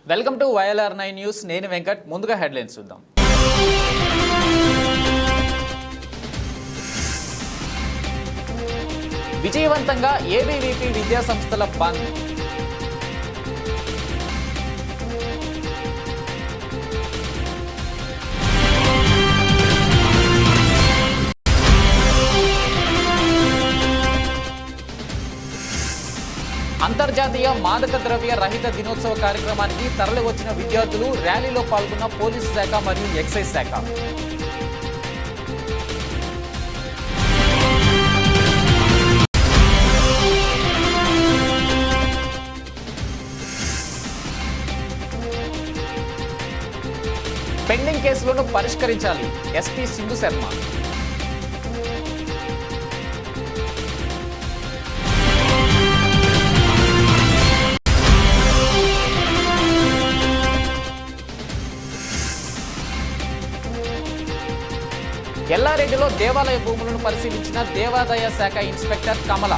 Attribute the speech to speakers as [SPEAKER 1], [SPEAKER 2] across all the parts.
[SPEAKER 1] Welcome to YLR9 news. నేను వెంకట్. ముందుగా headlines చూద్దాం. విజయవంతంగా ఏబీవీపీ విద్యా సంస్థల బంద్. అంతర్జాతీయ మాదక ద్రవ్య రహిత దినోత్సవ కార్యక్రమానికి తరలి వచ్చిన విద్యార్థులు, ర్యాలీలో పాల్గొన్న పోలీసు శాఖ మరియు ఎక్సైజ్ శాఖ. పెండింగ్ కేసులను పరిష్కరించాలి, ఎస్పీ సింధు శర్మ. ఎల్లారెడ్డిలో దేవాలయ భూములను పరిశీలించిన దేవాదాయ శాఖ ఇన్స్పెక్టర్ కమల.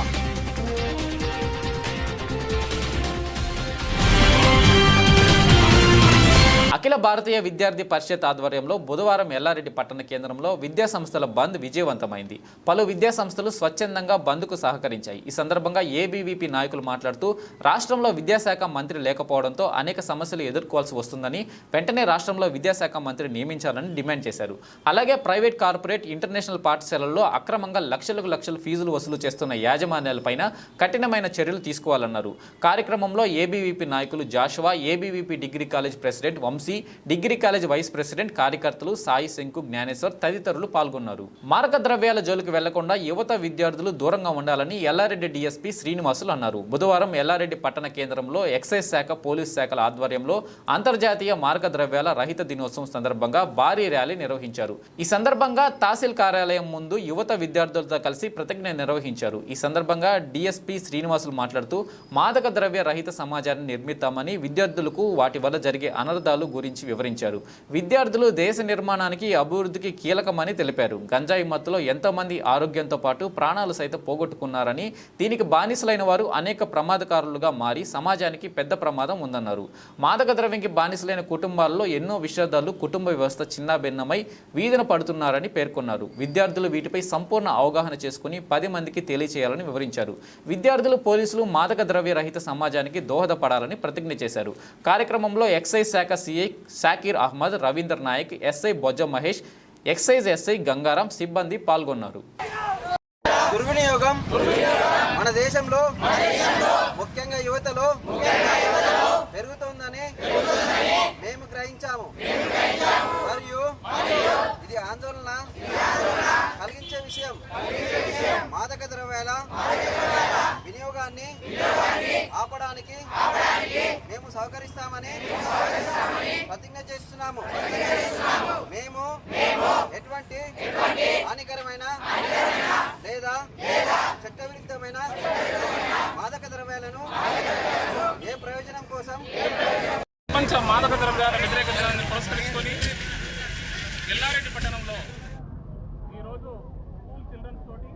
[SPEAKER 1] అఖిల భారతీయ విద్యార్థి పరిషత్ ఆధ్వర్యంలో బుధవారం ఎల్లారెడ్డి పట్టణ కేంద్రంలో విద్యా సంస్థల బంద్ విజయవంతమైంది. పలు విద్యా సంస్థలు స్వచ్ఛందంగా బంద్కు సహకరించాయి. ఈ సందర్భంగా ఏబీవీపీ నాయకులు మాట్లాడుతూ రాష్ట్రంలో విద్యాశాఖ మంత్రి లేకపోవడంతో అనేక సమస్యలు ఎదుర్కోవాల్సి వస్తుందని, వెంటనే రాష్ట్రంలో విద్యాశాఖ మంత్రి నియమించాలని డిమాండ్ చేశారు. అలాగే ప్రైవేట్, కార్పొరేట్, ఇంటర్నేషనల్ పాఠశాలల్లో అక్రమంగా లక్షలు ఫీజులు వసూలు చేస్తున్న యాజమాన్యాలపైన కఠినమైన చర్యలు తీసుకోవాలన్నారు. కార్యక్రమంలో ఏబీవీపీ నాయకులు Joshua, ABVP degree college president Vamsi, degree college vice president, కార్యకర్తలు సాయి, శంకు, జ్ఞానేశ్వర్ తదితరులు పాల్గొన్నారు. మారక ద్రవ్యాల జోలికి వెళ్లకుండా యువత, విద్యార్థులు దూరంగా ఉండాలని ఎల్లారెడ్డి డీఎస్పీ శ్రీనివాసులు అన్నారు. బుధవారం ఎల్లారెడ్డి పట్టణ కేంద్రంలో ఎక్సైజ్ శాఖ, పోలీసు శాఖల ఆధ్వర్యంలో అంతర్జాతీయ మారక ద్రవ్యాల రహిత దినోత్సవం సందర్భంగా భారీ ర్యాలీ నిర్వహించారు. ఈ సందర్భంగా తహసీల్ కార్యాలయం ముందు యువత, విద్యార్థులతో కలిసి ప్రతిజ్ఞ నిర్వహించారు. ఈ సందర్భంగా డీఎస్పీ శ్రీనివాసులు మాట్లాడుతూ మాదక ద్రవ్య రహిత సమాజాన్ని నిర్మిద్దామని, విద్యార్థులకు వాటి వల్ల జరిగే అనర్థాలు గురించి వివరించారు. విద్యార్థులు దేశ నిర్మాణానికి, అభివృద్ధికి కీలకమని తెలిపారు. గంజాయి మత్తులో ఎంతో మంది ఆరోగ్యంతో పాటు ప్రాణాలు సైతం పోగొట్టుకున్నారని, దీనికి బానిసలైన వారు అనేక ప్రమాదకారులుగా మారి సమాజానికి పెద్ద ప్రమాదం ఉందన్నారు. మాదక ద్రవ్యంకి బానిసలైన కుటుంబాల్లో ఎన్నో విషాదాలు, కుటుంబ వ్యవస్థ చిన్నాభిన్నమై వీధిన పడుతున్నారని పేర్కొన్నారు. విద్యార్థులు వీటిపై సంపూర్ణ అవగాహన చేసుకుని 10 మందికి తెలియచేయాలని వివరించారు. విద్యార్థులు, పోలీసులు మాదక ద్రవ్య రహిత సమాజానికి దోహదపడాలని ప్రతిజ్ఞ చేశారు. కార్యక్రమంలో ఎక్సైజ్ శాఖ సిఐ షాకీర్ అహ్మద్, రవీందర్ నాయక్, ఎస్ఐ బొజ్జ మహేష్, ఎక్సైజ్ ఎస్ఐ గంగారాం సిబ్బంది పాల్గొన్నారు.
[SPEAKER 2] దుర్వినియోగం మన దేశంలో ముఖ్యంగా యువతలో పెరుగుతోందని మేము గ్రహించాము. మరియు ఇది ఆందోళన కలిగించే విషయం. మాదక ద్రవ్యాల వినియోగాన్ని ఆపడానికి మేము సహకరిస్తామని ప్రతిజ్ఞ చేస్తున్నాము. మేము ఎటువంటి హానికరమైన లేదా చట్టవిరుద్ధమైన మాదక ద్రవ్యాలను ఏ ప్రయోజనం కోసం
[SPEAKER 3] ప్రపంచ మాదక ద్రవ్యాల వ్యతిరేక దినాన్ని పురస్కరించుకొని ఎల్లారెడ్డి పట్టణంలో ఈరోజు స్కూల్ చిల్డ్రన్స్ తోటి,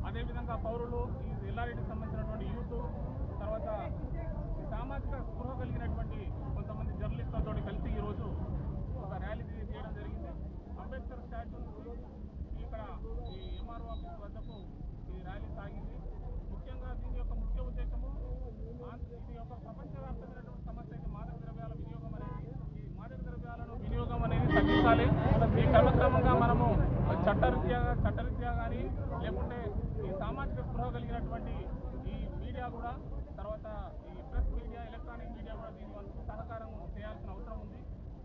[SPEAKER 3] అదేవిధంగా పౌరులు, ఈ ఎల్లారెడ్డికి సంబంధించినటువంటి యూత్, తర్వాత సామాజిక స్పృహ కలిగినటువంటి కొంతమంది జర్నలిస్టులతో కలిసి ఈరోజు ఒక ర్యాలీ చేయడం జరిగింది. అంబేద్కర్ స్టాచ్యూ ఇక్కడ ఈ ఎంఆర్ఓ ఆఫీస్ వద్దకు ఈ ర్యాలీ సాగింది. ముఖ్యంగా దీని యొక్క ముఖ్య ఉద్దేశము, ఇది ఒక ప్రపంచవ్యాప్తమైనటువంటి సమస్య. మాదక ద్రవ్యాల వినియోగం అనేది, ఈ మాదక ద్రవ్యాలను వినియోగం అనేది తగ్గించాలి. ఈ క్రమక్రమంగా మనము చట్టరీత్యా కానీ, లేకుంటే ఈ సామాజిక స్పృహ కలిగినటువంటి ఈ మీడియా కూడా, తర్వాత ఈ ప్రెస్ మీడియా, ఎలక్ట్రానిక్ మీడియా కూడా దీని వరకు సహకారం చేయాల్సిన అవసరం ఉంది.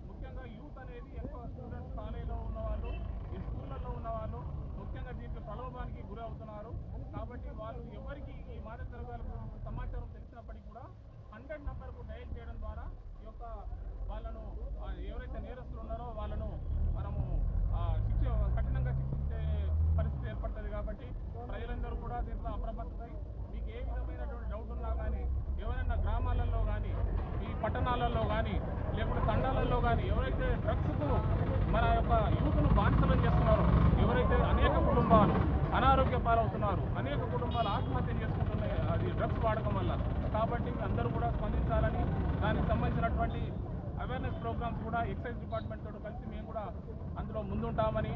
[SPEAKER 3] ముఖ్యంగా యూత్ అనేది ఎక్కువ స్టూడెంట్స్, కాలేజీలో ఉన్నవాళ్ళు, ఈ స్కూళ్ళల్లో ఉన్నవాళ్ళు ముఖ్యంగా దీనికి ప్రలోభానికి గురి అవుతున్నారు. కాబట్టి వాళ్ళు ఎవరికి ఈ మాదక ద్రవ్యాల సమాచారం తెలిసినప్పటికీ కూడా 100 నంబర్కు డయల్ చేయడం ద్వారా ఈ యొక్క వాళ్ళను, ఎవరైతే నేరస్తులు ఉన్నారో వాళ్ళను మనము కఠినంగా శిక్షించే పరిస్థితి ఏర్పడుతుంది. కాబట్టి ప్రజలందరూ కూడా దీంట్లో అప్రమత్తమై, మీకు ఏ విధమైనటువంటి డౌట్ ఉన్నా కానీ, ఎవరైనా గ్రామాలలో కానీ, ఈ పట్టణాలలో కానీ, లేకుంటే తండాలలో కానీ ఎవరైతే డ్రగ్స్కు మన యొక్క యూత్ను బానిసలను చేస్తున్నారో, ఎవరైతే అనేక కుటుంబాలు అనారోగ్య పాలవుతున్నారు, అనేక కుటుంబాలు ఆత్మహత్య చేసుకుంటున్నాయి, ఈ డ్రగ్స్ వాడకం వల్ల. కాబట్టి అందరూ కూడా స్పందించాలని, దానికి సంబంధించినటువంటి అవేర్నెస్ ప్రోగ్రామ్స్ కూడా ఎక్సైజ్ డిపార్ట్మెంట్ తోటి కలిసి మేము కూడా అందులో ముందుంటామని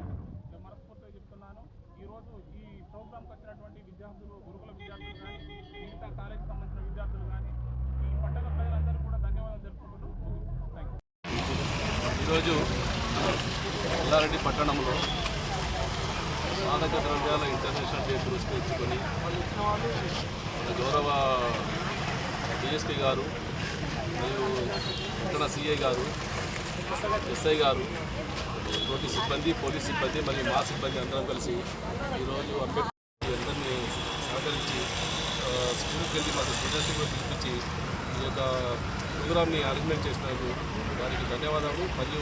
[SPEAKER 3] మనస్ఫూర్తిగా చెప్తున్నాను. ఈరోజు ఈ ప్రోగ్రామ్కి వచ్చినటువంటి విద్యార్థులు, గురుకుల విద్యార్థులు కానీ, మిగతా కాలేజీకి సంబంధించిన విద్యార్థులు కానీ, ఈ పట్టణ ప్రజలందరూ కూడా ధన్యవాదాలు తెలుపుకుంటూ థ్యాంక్ యూ.
[SPEAKER 4] ఈరోజు ఎల్లారెడ్డి పట్టణంలో మాదక ద్రవ్యాల ఇంటర్నేషనల్ డే పురస్కరించుకొని మన గౌరవ డిఎస్పీ గారు మరియు పట్టణ సిఐ గారు, ఎస్ఐ గారు, తోటి సిబ్బంది, పోలీస్ సిబ్బంది మరియు మా సిబ్బంది అందరం కలిసి ఈరోజు అంబేద్కర్ అందరినీ సహకరించి స్కూల్కి వెళ్ళి మాకు స్టూడెంట్స్ని కూడా పిలిపించి ఈ యొక్క ప్రోగ్రామ్ని అరేంజ్మెంట్ చేసినందుకు వారికి ధన్యవాదాలు. మరియు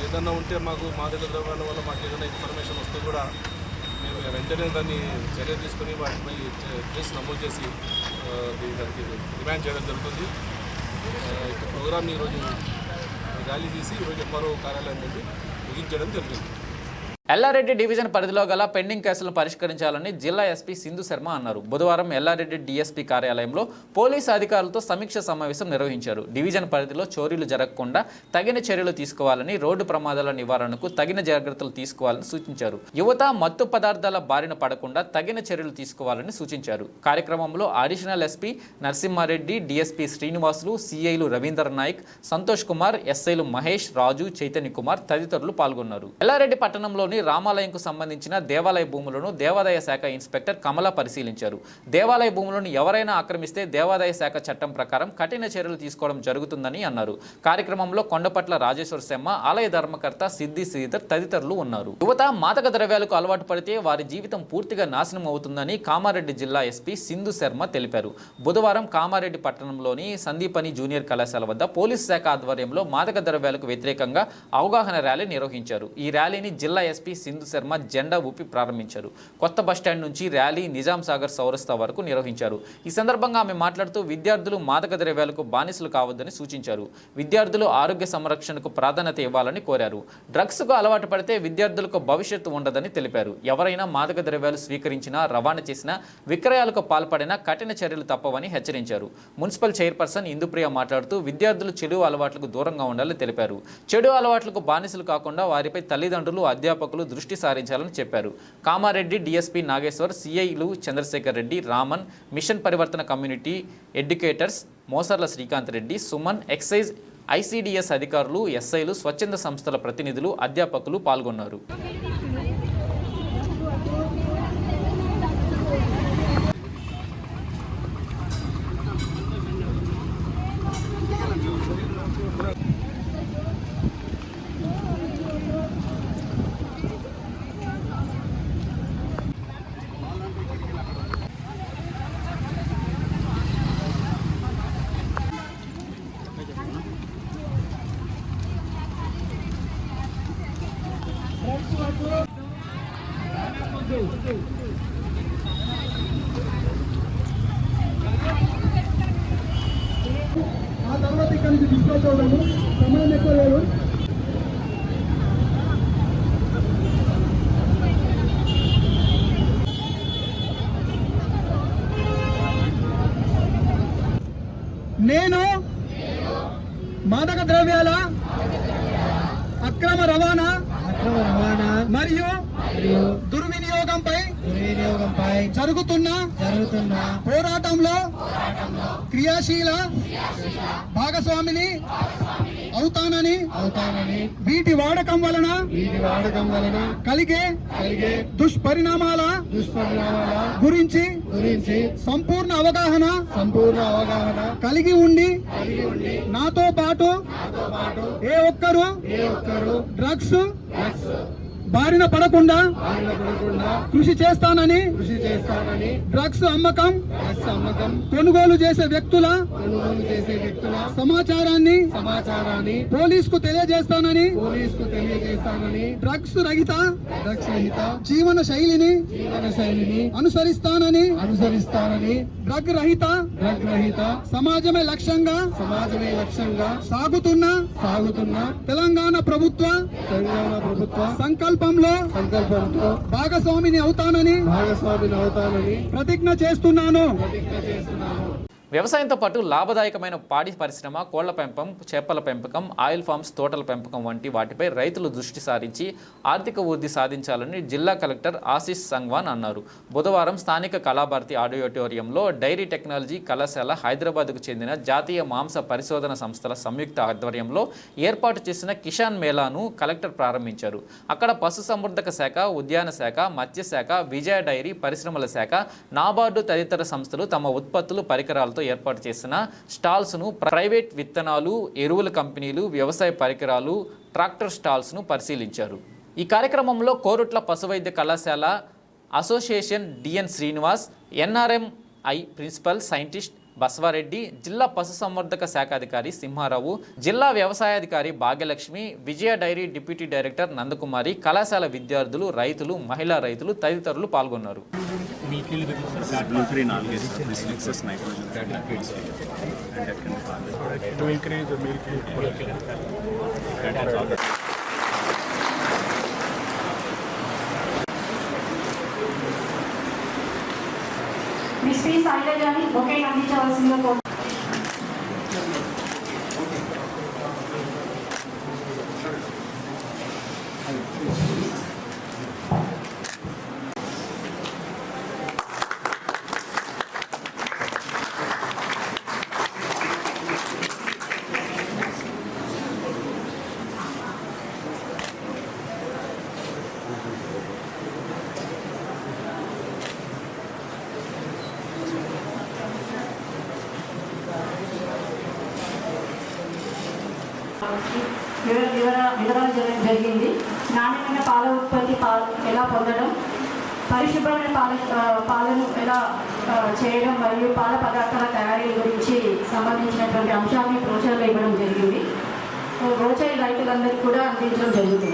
[SPEAKER 4] ఏదన్నా ఉంటే మాకు మాదక ద్రవ్యాల వల్ల మాకు ఏదైనా ఇన్ఫర్మేషన్ వస్తే కూడా మేము వెంటనే దాన్ని చర్య తీసుకొని వాటిపై కేసు నమోదు చేసి దానికి డిమాండ్ చేయడం జరుగుతుంది. ఈ ప్రోగ్రామ్ని ఈరోజు ర్యాలీ తీసి ఈరోజు ఎంఆర్ఓ కార్యాలయం నుండి ముగించడం జరిగింది.
[SPEAKER 1] ఎల్లారెడ్డి డివిజన్ పరిధిలో గల పెండింగ్ కేసులను పరిష్కరించాలని జిల్లా ఎస్పీ సింధు శర్మ అన్నారు. బుధవారం ఎల్లారెడ్డి డీఎస్పీ కార్యాలయంలో పోలీసు అధికారులతో సమీక్ష సమావేశం నిర్వహించారు. డివిజన్ పరిధిలో చోరీలు జరగకుండా తగిన చర్యలు తీసుకోవాలని, రోడ్డు ప్రమాదాల నివారణకు తగిన జాగ్రత్తలు తీసుకోవాలని సూచించారు. యువత మత్తు పదార్థాల బారిన పడకుండా తగిన చర్యలు తీసుకోవాలని సూచించారు. కార్యక్రమంలో additional SP Narasimha Reddy, DSP Srinivasulu, సిఐలు రవీందర్ నాయక్, సంతోష్ కుమార్, ఎస్ఐలు మహేష్, రాజు, చైతన్య కుమార్ తదితరులు పాల్గొన్నారు. ఎల్లారెడ్డి పట్టణంలోని రామాలయంకు సంబంధించిన దేవాలయ భూములను దేవాదాయ శాఖ ఇన్స్పెక్టర్ కమల పరిశీలించారు. దేవాలయ భూములను ఎవరైనా ఆక్రమిస్తే దేవాదాయ శాఖ చట్టం ప్రకారం కఠిన చర్యలు తీసుకోవడం జరుగుతుందని అన్నారు. కార్యక్రమంలో కొండపట్ల రాజేశ్వర శర్మ, ఆలయ ధర్మకర్త సిద్ధి శ్రీధర్ తదితరులు ఉన్నారు. యువత మాదక ద్రవ్యాలకు అలవాటు పడితే వారి జీవితం పూర్తిగా నాశనం అవుతుందని కామారెడ్డి జిల్లా ఎస్పీ సింధు శర్మ తెలిపారు. బుధవారం కామారెడ్డి పట్టణంలోని సందీపని జూనియర్ కళాశాల వద్ద పోలీసు శాఖ ఆధ్వర్యంలో మాదక ద్రవ్యాలకు వ్యతిరేకంగా అవగాహన ర్యాలీ నిర్వహించారు. ఈ ర్యాలీని జిల్లా ఎస్పీ సింధు శర్మ జెండా ఊపి ప్రారంభించారు. కొత్త బస్టాండ్ నుంచి ర్యాలీ నిజాం సాగర్ చౌరస్తా వరకు నిర్వహించారు. ఈ సందర్భంగా ఆమె మాట్లాడుతూ విద్యార్థులు మాదక ద్రవ్యాలకు బానిసలు కావద్దని సూచించారు. విద్యార్థులు ఆరోగ్య సంరక్షణకు ప్రాధాన్యత ఇవ్వాలని కోరారు. డ్రగ్స్కు అలవాటు పడితే విద్యార్థులకు భవిష్యత్తు ఉండదని తెలిపారు. ఎవరైనా మాదక ద్రవ్యాలు స్వీకరించినా, రవాణా చేసినా, విక్రయాలకు పాల్పడినా కఠిన చర్యలు తప్పవని హెచ్చరించారు. మున్సిపల్ చైర్పర్సన్ ఇందుప్రియ మాట్లాడుతూ విద్యార్థులు చెడు అలవాట్లకు దూరంగా ఉండాలని తెలిపారు. చెడు అలవాట్లకు బానిసలు కాకుండా వారిపై తల్లిదండ్రులు, అధ్యాపకులు దృష్టి సారించాలని చెప్పారు. కామారెడ్డి డీఎస్పీ నాగేశ్వర్, సిఐలు Chandrashekar Reddy, Raman, mission Parivartana community educators Mosarla Srikanth Reddy, Suman, excise, ICDS అధికారులు, ఎస్ఐలు, స్వచ్ఛంద సంస్థల ప్రతినిధులు, అధ్యాపకులు పాల్గొన్నారు.
[SPEAKER 5] ఆ తర్వాత ఇక్కడ నుంచి తీసుకొచ్చాము. సమయం ఎక్కువ లేదు. నేను మాదక ద్రవ్యాల అక్రమ రవాణా మరియు దుర్వినియోగంపై జరుగుతున్న పోరాటంలో క్రియాశీల భాగస్వామిని అవుతానని వీటి వాడకం వలన కలిగే దుష్పరిణామాల గురించి సంపూర్ణ అవగాహన కలిగి ఉండి నాతో పాటు ఏ ఒక్కరు డ్రగ్స్ బారిన పడకుండా కృషి చేస్తానని డ్రగ్స్ అమ్మకం కొనుగోలు చేసే వ్యక్తుల సమాచారాన్ని పోలీసుకు తెలియజేస్తానని డ్రగ్స్ రహిత జీవన శైలిని అనుసరిస్తానని డ్రగ్ రహిత డ్రగ్ రహిత సమాజమే లక్ష్యంగా సాగుతున్న తెలంగాణ ప్రభుత్వ సంకల్పంలో భాగస్వామిని అవుతానని ప్రతిజ్ఞ చేస్తున్నాను.
[SPEAKER 1] వ్యవసాయంతో పాటు లాభదాయకమైన పాడి పరిశ్రమ, కోళ్ల పెంపకం, చేపల పెంపకం, ఆయిల్ ఫార్మ్స్, తోటల పెంపకం వంటి వాటిపై రైతులు దృష్టి సారించి ఆర్థిక వృద్ధి సాధించాలని జిల్లా కలెక్టర్ ఆశీష్ సంగ్వాన్ అన్నారు. బుధవారం స్థానిక కళాభారతి ఆడిటోరియంలో డైరీ టెక్నాలజీ కళాశాల, హైదరాబాద్కు చెందిన జాతీయ మాంస పరిశోధన సంస్థల సంయుక్త ఆధ్వర్యంలో ఏర్పాటు చేసిన కిసాన్ మేళాను కలెక్టర్ ప్రారంభించారు. అక్కడ పశుసంవర్ధక శాఖ, ఉద్యాన శాఖ, మత్స్యశాఖ, విజయ డైరీ పరిశ్రమల శాఖ, నాబార్డు తదితర సంస్థలు తమ ఉత్పత్తులు, పరికరాలతో ఏర్పాటు చేసిన స్టాల్స్ను, ప్రైవేట్ విత్తనాలు, ఎరువుల కంపెనీలు, వ్యవసాయ పరికరాలు, ట్రాక్టర్ స్టాల్స్ను పరిశీలించారు. ఈ కార్యక్రమంలో కోరుట్ల పశువైద్య కళాశాల association DN Srinivas, NRMI principal scientist Baswa Reddy, జిల్లా పశుసంవర్ధక శాఖ అధికారి సింహారావు, జిల్లా వ్యవసాయాధికారి Bhagyalakshmi, Vijaya dairy deputy director Nandakumari, కళాశాల విద్యార్థులు, రైతులు, మహిళా రైతులు తదితరులు పాల్గొన్నారు.
[SPEAKER 6] మిస్టీ శైలజని ఒకే అందించవలసిందిగా కోరు. వివరాలు జరిగింది. నాణ్యమైన పాల ఉత్పత్తి ఎలా పొందడం, పరిశుభ్రమైన పాలను ఎలా చేయడం మరియు పాల పదార్థాల తయారీ గురించి సంబంధించినటువంటి అంశాన్ని బ్రోచర్లో ఇవ్వడం జరిగింది. బ్రోచర్ రైతులందరికీ కూడా అందించడం జరుగుతుంది.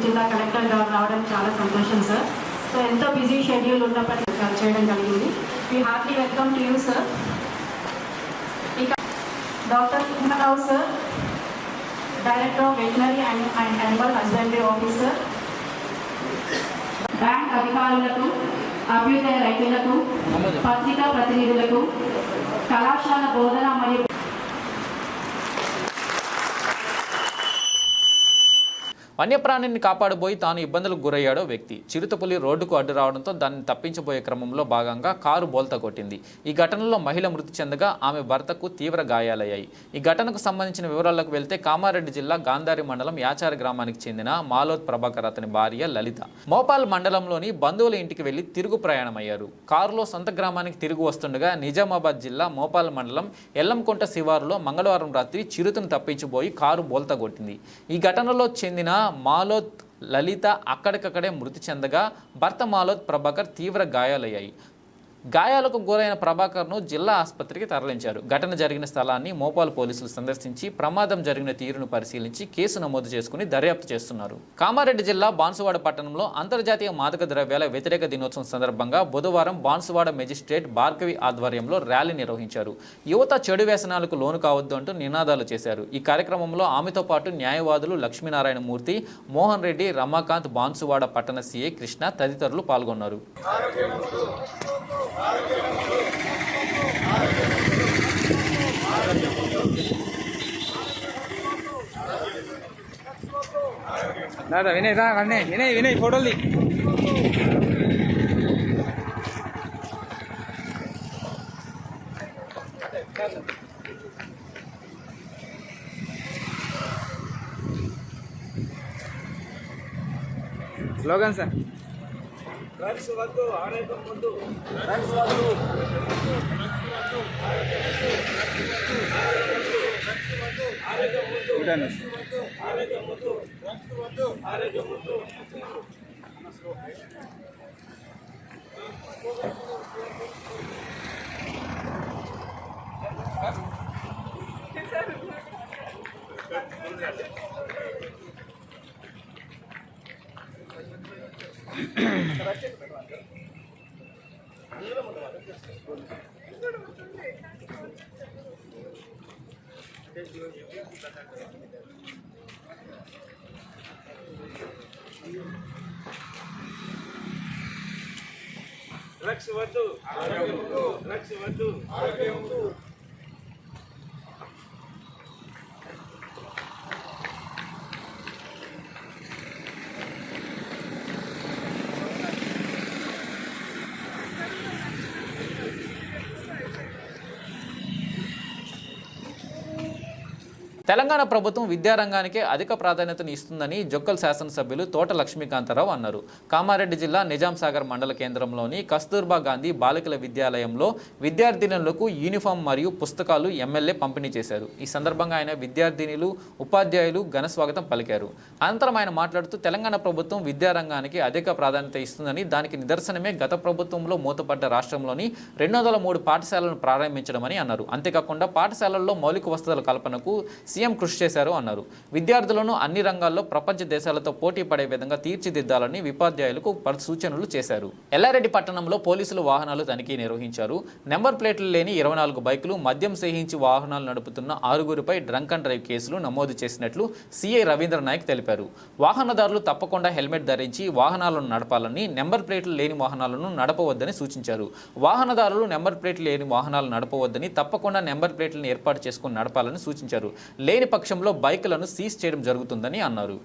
[SPEAKER 6] జిల్లా కలెక్టర్ గారు రావడం చాలా సంతోషం సార్. సో ఎంతో బిజీ షెడ్యూల్ ఉన్నప్పటికీ చేయడం జరిగింది. We heartly welcome to you sir. ఇక doctor Simha Rao sir, director of veterinary and animal husbandry officer, bank అధికారులకు, అభ్యుదయ రైతులకు, పత్రికా ప్రతినిధులకు, కళాశాల బోధన మరియు
[SPEAKER 1] వన్యప్రాణిని కాపాడబోయి తాను ఇబ్బందులకు గురయ్యాడో వ్యక్తి. చిరుతపులి రోడ్డుకు అడ్డు రావడంతో దాన్ని తప్పించబోయే క్రమంలో భాగంగా కారు బోల్తా కొట్టింది. ఈ ఘటనలో మహిళ మృతి చెందగా ఆమె భర్తకు తీవ్ర గాయాలయ్యాయి. ఈ ఘటనకు సంబంధించిన వివరాలకు వెళ్తే కామారెడ్డి జిల్లా గాంధారి మండలం యాచారి గ్రామానికి చెందిన మాలోత్ ప్రభాకర్ అతని భార్య లలిత మోపాల్ మండలంలోని బంధువుల ఇంటికి వెళ్లి తిరుగు ప్రయాణమయ్యారు. కారులో సొంత గ్రామానికి తిరిగి వస్తుండగా నిజామాబాద్ జిల్లా మోపాల్ మండలం ఎల్లంకొంట శివారులో మంగళవారం రాత్రి చిరుతను తప్పించిపోయి కారు బోల్తా కొట్టింది. ఈ ఘటనలో చెందిన మాలోత్ లలిత అక్కడికక్కడే మృతి చెందగా భర్త మాలోత్ ప్రభాకర్ తీవ్ర గాయాలయ్యాయి. గాయాలకు గురైన ప్రభాకర్ను జిల్లా ఆసుపత్రికి తరలించారు. ఘటన జరిగిన స్థలాన్ని మోపాల్ పోలీసులు సందర్శించి ప్రమాదం జరిగిన తీరును పరిశీలించి కేసు నమోదు చేసుకుని దర్యాప్తు చేస్తున్నారు. కామారెడ్డి జిల్లా బాన్సువాడ పట్టణంలో అంతర్జాతీయ మాదక ద్రవ్యాల వ్యతిరేక దినోత్సవం సందర్భంగా బుధవారం బాన్సువాడ మెజిస్ట్రేట్ భార్గవి ఆధ్వర్యంలో ర్యాలీ నిర్వహించారు. యువత చెడు వ్యసనాలకు లోను కావద్దు అంటూ నినాదాలు చేశారు. ఈ కార్యక్రమంలో ఆమెతో పాటు న్యాయవాదులు లక్ష్మీనారాయణ మూర్తి, మోహన్ రెడ్డి, రమాకాంత్, బాన్సువాడ పట్టణ సీఏ కృష్ణ తదితరులు పాల్గొన్నారు.
[SPEAKER 7] दादा विनय सा करने विनय फोटो ली स्लोगन सर ड्रग्स वद्दु आरोग्యం ముందు డ్రగ్స్ వద్దు డ్రగ్స్ వద్దు డ్రగ్స్ వద్దు, డ్రగ్స్ వద్దు.
[SPEAKER 1] తెలంగాణ ప్రభుత్వం విద్యారంగానికే అధిక ప్రాధాన్యతను ఇస్తుందని జొక్కల్ శాసనసభ్యులు తోట లక్ష్మీకాంతారావు అన్నారు. కామారెడ్డి జిల్లా నిజాం సాగర్ మండల కేంద్రంలోని కస్తూర్బా గాంధీ బాలికల విద్యాలయంలో విద్యార్థినులకు యూనిఫామ్ మరియు పుస్తకాలు ఎమ్మెల్యే పంపిణీ చేశారు. ఈ సందర్భంగా ఆయన విద్యార్థినులు, ఉపాధ్యాయులు ఘన స్వాగతం పలికారు. అనంతరం ఆయన మాట్లాడుతూ తెలంగాణ ప్రభుత్వం విద్యారంగానికి అధిక ప్రాధాన్యత ఇస్తుందని, దానికి నిదర్శనమే గత ప్రభుత్వంలో మూతపడ్డ రాష్ట్రంలోని 203 పాఠశాలను ప్రారంభించడమని అన్నారు. అంతేకాకుండా పాఠశాలల్లో మౌలిక వసతుల కల్పనకు సీఎం కృషి చేశారు అన్నారు. విద్యార్థులను అన్ని రంగాల్లో ప్రపంచ దేశాలతో పోటీ పడే విధంగా తీర్చిదిద్దాలని ఉపాధ్యాయులకు సూచనలు చేశారు. ఎల్లారెడ్డి పట్టణంలో పోలీసులు వాహనాలు తనిఖీ నిర్వహించారు. నెంబర్ ప్లేట్లు లేని 24 బైకులు, మద్యం సేహించి వాహనాలు నడుపుతున్న 6గురిపై డ్రంక్ అండ్ డ్రైవ్ కేసులు నమోదు చేసినట్లు సీఐ రవీంద్ర నాయక్ తెలిపారు. వాహనదారులు తప్పకుండా హెల్మెట్ ధరించి వాహనాలను నడపాలని, నెంబర్ ప్లేట్లు లేని వాహనాలను నడపవద్దని సూచించారు. వాహనదారులు నెంబర్ ప్లేట్లు లేని వాహనాలు నడపవద్దని, తప్పకుండా నెంబర్ ప్లేట్లను ఏర్పాటు చేసుకుని నడపాలని సూచించారు. లేని పక్షంలో బైకులను సీజ్ చేయడం జరుగుతుందని అన్నారు.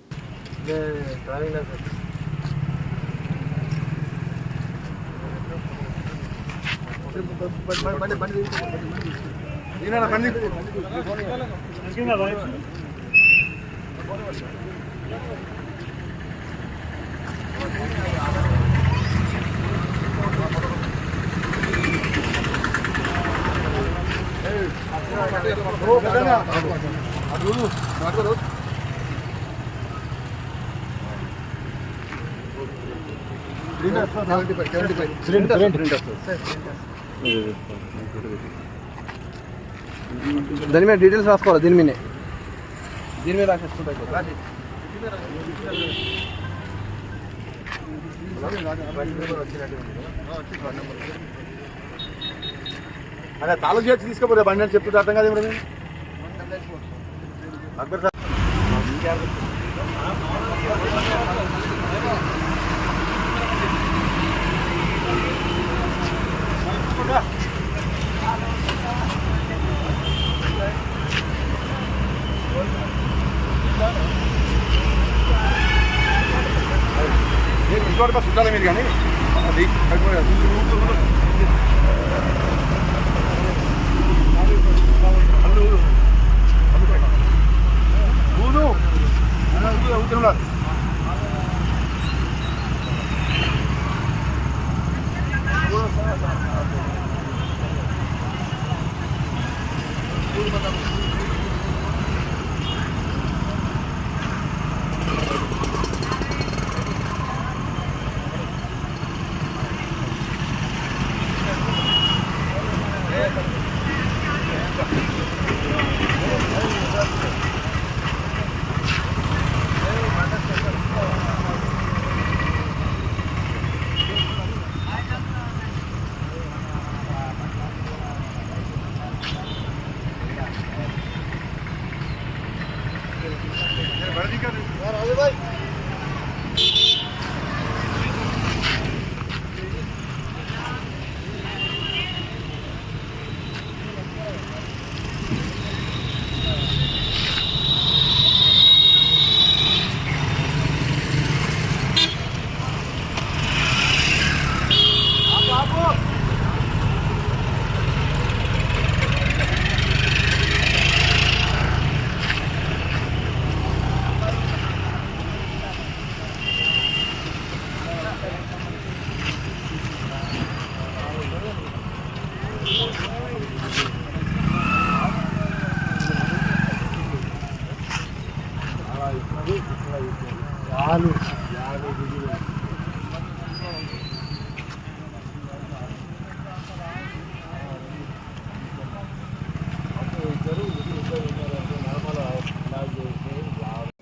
[SPEAKER 2] దాని మీద డీటెయిల్స్ రాసుకోవాలి. దీని మీద రాసేసుకుంటా.
[SPEAKER 5] అదే తాళం చేసి తీసుకోపోతే బండి అని చెప్తే అర్థం కాదు. ఇప్పుడు అక్బర్ సార్ ఇంకోటి చుట్టాలి మీరు కానీ అది ఉన్నారు.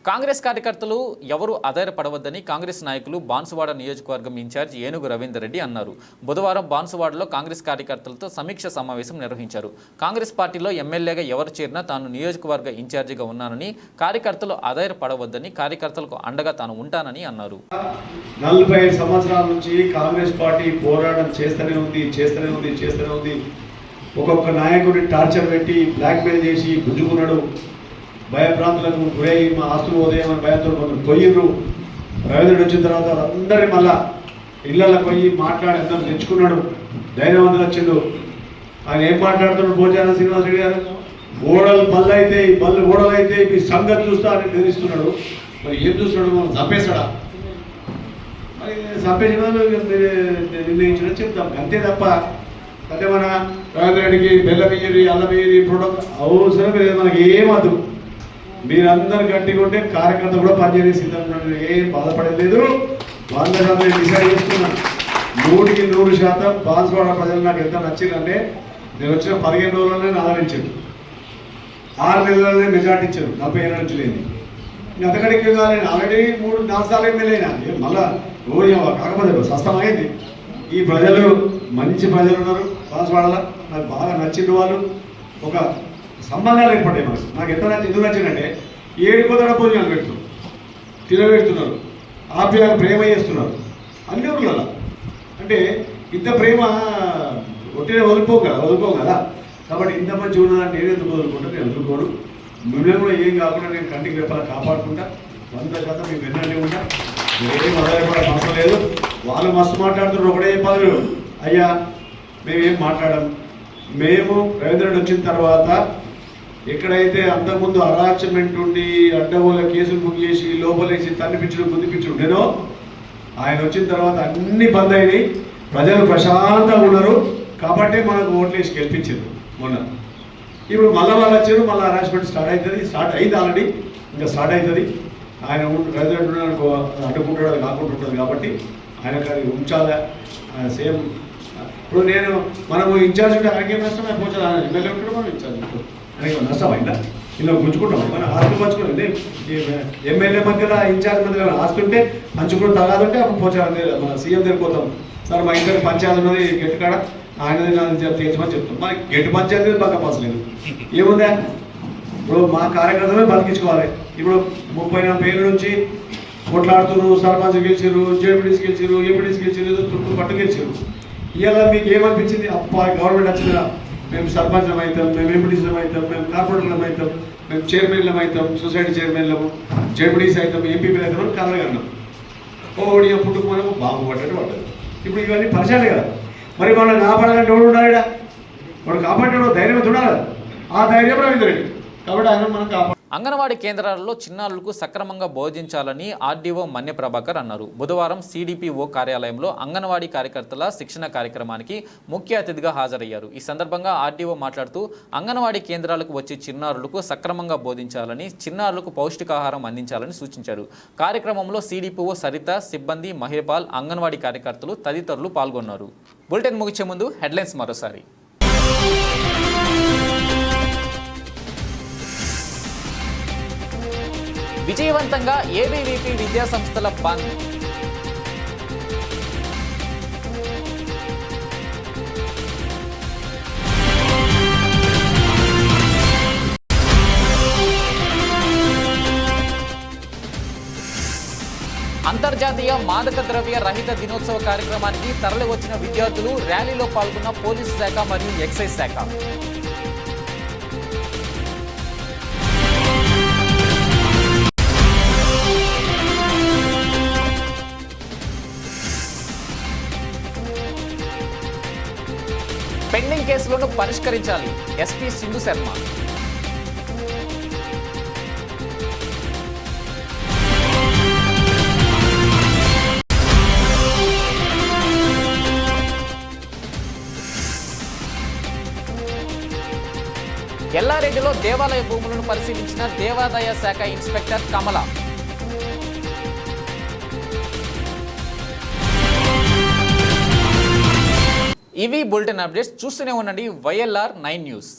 [SPEAKER 1] కాంగ్రెస్ కార్యకర్తలు ఎవరు ఆధారపడవద్దని కాంగ్రెస్ నాయకులు బాన్సువాడ నియోజకవర్గం ఇన్ఛార్జ్ ఏనుగు రవీందర్ రెడ్డి అన్నారు. బుధవారం బాన్సువాడలో కాంగ్రెస్ కార్యకర్తలతో సమీక్ష సమావేశం నిర్వహించారు. కాంగ్రెస్ పార్టీలో ఎమ్మెల్యేగా ఎవరు చేరినా తాను నియోజకవర్గ ఇన్ఛార్జిగా ఉన్నానని, కార్యకర్తలు ఆధారపడవద్దని, కార్యకర్తలకు అండగా తాను ఉంటానని అన్నారు.
[SPEAKER 8] 45 సంవత్సరాల నుంచి కాంగ్రెస్ పార్టీ పోరాటం చేస్తూనే ఉంది. ఒక్కొక్క నాయకుడిని టార్చర్ పెట్టి బ్లాక్మెయిల్ చేసి గుంజుకున్నాడు. భయభ్రాంతులకు గురై మా ఆస్తులు ఉదయం భయంతో కొందరు పోయిర్రు. రవీంద్రుడు వచ్చిన తర్వాత అందరినీ మళ్ళా ఇళ్లకు పోయి మాట్లాడి అందరూ తెచ్చుకున్నాడు. ధైర్యవంతులు వచ్చిండు. ఆయన ఏం మాట్లాడుతున్నాడు భోజన శ్రీనివాసరెడ్డి గారు, బళ్ళు ఓడలు అయితే మీ సంగతి చూస్తా అని బెదిరిస్తున్నాడు. మరి ఏం చూస్తున్నాడు, మనం చంపేస్తాడా? మరి చంపేసిన నిర్ణయించడం చెప్తాం అంతే తప్ప అంటే మన రవీంద్ర రెడ్డికి బెల్లం వేయరి, అల్లం వేయరి, ప్రొడక్ట్ అవసరం లేదు. మనకి ఏమద్దు. మీరందరూ గట్టిగా ఉంటే కార్యకర్త కూడా పనిచేసే సిద్ధంగా ఏం బాధపడలేదు. 100% డిసైడ్ చేస్తున్నాను. 100% బాన్సువాడ ప్రజలు నాకు ఎంత నచ్చిందంటే, నేను వచ్చిన 15 రోజుల్లోనే ఆదరించాను. 6 నెలలనే మెజార్టీ ఇచ్చారు. 47 నుంచి లేదు. అంతకడికి నేను ఆల్రెడీ 3-4 సార్లు ఎమ్మెల్యే అయినా. మళ్ళా కాకపోతే స్వస్థమైంది. ఈ ప్రజలు మంచి ప్రజలు ఉన్నారు బాన్సువాడలో. నాకు బాగా నచ్చిన వాళ్ళు. ఒక సంబంధాలు ఏర్పడ్డాయి మనకు. నాకు ఎంత ఎందుకు నచ్చిందంటే, 7 కొత్తగా భోజనాలు పెడుతున్నారు, తినబెడుతున్నారు, ఆప్యాయంగా ప్రేమ చేస్తున్నారు అన్ని ఊళ్ళలో. అంటే ఇంత ప్రేమ ఒట్టినే వదులుకోం కదా. కాబట్టి ఇంత మంచి ఉన్నదంటే నేను ఎందుకు వదులుకుంటా? నేను వదులుకోను. మిమ్మల్ని కూడా ఏం కాకుండా నేను కంటికి రెప్పలా కాపాడుకుంటా. 100% మీకు వెన్నట్టే ఉంటా. ఏం ఆధారపడే అవసరం లేదు. వాళ్ళు మస్తు మాట్లాడుతున్నారు. ఒకటే చెప్పాలి, అయ్యా మేమేం మాట్లాడాం. మేము రవీంద్రుడు వచ్చిన తర్వాత ఎక్కడైతే అంతకుముందు అరాచమెంట్ ఉండి అడ్డగోళ్ళ కేసులు బుక్ చేసి లోపలేసి తన్నిపించడం గుందిపించడం ఉండేనో, ఆయన వచ్చిన తర్వాత అన్ని బంద్ అయినాయి. ప్రజలు ప్రశాంతంగా ఉన్నారు. కాబట్టి మనకు ఓట్లేసి గెలిపించారు మొన్న. ఇప్పుడు మళ్ళీ వాళ్ళు వచ్చారు. మళ్ళీ హరాస్మెంట్ స్టార్ట్ అయింది ఆల్రెడీ. ఇంకా స్టార్ట్ అవుతుంది. ఆయన రవీంద్రుడు అడ్డుకుంటాడు, అది కాకుండా ఉంటుంది. కాబట్టి ఆయనకు ఉంచాలా సేమ్. ఇప్పుడు మనము ఇన్ఛార్జ్ ఉంటే ఆయనకేం నష్టం అయిపోతుంది. ఆయన ఎమ్మెల్యే ఉంటాడు, మనం ఇన్ఛార్జ్ ఉంటాం. ఆయనకి నష్టం అయిందా? ఇలా గుంజుకుంటాం. మన ఆస్తులు పంచుకోండి. ఎమ్మెల్యే మధ్యలో ఇన్ఛార్జ్ మధ్యలో ఆస్తి ఉంటే పంచుకుని తగాదంటే అప్పుడు పోచాలి. మన సీఎం దగ్గరికి పోతాం, సార్ మా ఇంటర్ పంచాయతీ ఉన్నది గెట్టు కాడ, ఆయన తీర్చమని చెప్తాం. మనకి గెట్టు పంచాయతీ బాగా పసలేదు. ఏముందా? ఇప్పుడు మా కార్యకర్తలే బతికించుకోవాలి. ఇప్పుడు 30-40 ఏళ్ళ నుంచి కొట్లాడుతున్నారు. సర్పంచ్ గెలిచారు, జేపీడీసీ గెలిచారు, ఎంపీడీసీ గెలిచారు, ఏదో తుట్టు పట్టు గెలిచారు. ఇవాళ మీకు ఏమనిపించింది? గవర్నమెంట్ వచ్చిందా, మేము సర్పంచ్లం అవుతాం, మేము ఎంపీడీసీలం అవుతాం, మేము కార్పొరేటర్లం అవుతాం, మేము చైర్మన్లం అవుతాం, సొసైటీ చైర్మన్లము, జేపీడీసీ అవుతాం, ఎంపీపీలు అవుతాం అని కలగన్నాం. ఓడియో పుట్టుకు బాబు పడ్డట్టు పడ్డది. ఇప్పుడు ఇవన్నీ పరిచయాలే కదా. మరి మనం కాపాడాలంటే ఎవడు ఉండాలి? వాడు కాపాడేవాడు ధైర్యం ఉండాలి. ఆ ధైర్యం రవీంద్ర రెడ్డి. కాబట్టి ఆయన మనం కాపాడు.
[SPEAKER 1] అంగన్వాడీ కేంద్రాలలో చిన్నారులకు సక్రమంగా బోధించాలని ఆర్డీఓ మన్య ప్రభాకర్ అన్నారు. బుధవారం సిడిపిఓ కార్యాలయంలో అంగన్వాడీ కార్యకర్తల శిక్షణ కార్యక్రమానికి ముఖ్య అతిథిగా హాజరయ్యారు. ఈ సందర్భంగా ఆర్డీఓ మాట్లాడుతూ అంగన్వాడీ కేంద్రాలకు వచ్చే చిన్నారులకు సక్రమంగా బోధించాలని, చిన్నారులకు పౌష్టికాహారం అందించాలని సూచించారు. కార్యక్రమంలో సిడిపిఓ సరిత, సిబ్బంది, మహిపాల్, అంగన్వాడీ కార్యకర్తలు తదితరులు పాల్గొన్నారు. బులెటిన్ ముగిసే ముందు హెడ్లైన్స్ మరోసారి. విజయవంతంగా ఏబీవీపీ విద్యాసంస్థల బంద్. అంతర్జాతీయ మాదక ద్రవ్య రహిత దినోత్సవ కార్యక్రమానికి తరలి వచ్చిన విద్యార్థులు, ర్యాలీలో పాల్గొన్న పోలీసు శాఖ మరియు ఎక్సైజ్ శాఖ. పెండింగ్ కేసులను పరిష్కరించాలి, ఎస్పీ సింధు శర్మ. ఎల్లారెడ్డిలో దేవాలయ భూములను పరిశీలించిన దేవాదాయ శాఖ ఇన్స్పెక్టర్ కమల. ఇవి బులెటిన్ అప్డేట్స్. చూస్తూనే ఉండండి YLR 9 న్యూస్.